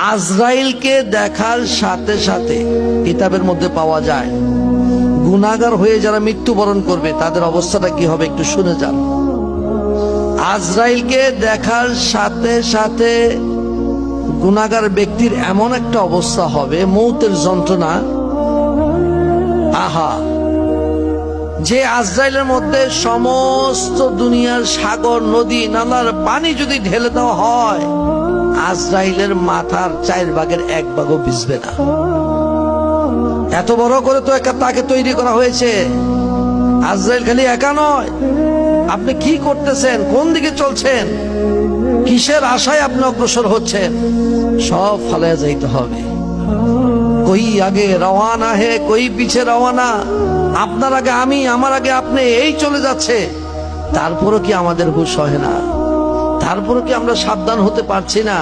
আজরাইলকে দেখার সাথে সাথে কিতাবের মধ্যে পাওয়া যায় গুনাহগার হয়ে যারা মৃত্যুবরণ করবে তাদের অবস্থাটা কি হবে একটু শুনে যান। আজরাইলকে দেখার সাথে সাথে গুনাহগার ব্যক্তির এমন একটা অবস্থা হবে, মৌতের যন্ত্রণা, আহা, যে আজরাইলের মধ্যে সমস্ত দুনিয়ার সাগর নদী নালার পানি যদি ঢেলে দেওয়া হয়, আজরাইলের মাথার 4 ভাগের 1 ভাগও ভিজবে না। এত বড় করে তো তাকে তৈরি করা হয়েছে। আজরাইল খালি একা নয়। আপনি কি করতেছেন, কোন দিকে চলছেন, কিসের আশায় আপনি অগ্রসর হচ্ছেন, সব ফালাইয়া যাইতে হবে। কই আগে রওয়ানা হে কই পিছে রওয়ানা, আপনার আগে আমি, আমার আগে আপনি, এই চলে যাচ্ছে। তারপরও কি আমাদের হুঁশ হয় না? তারপরও কি আমরা সাবধান হতে পারছি না?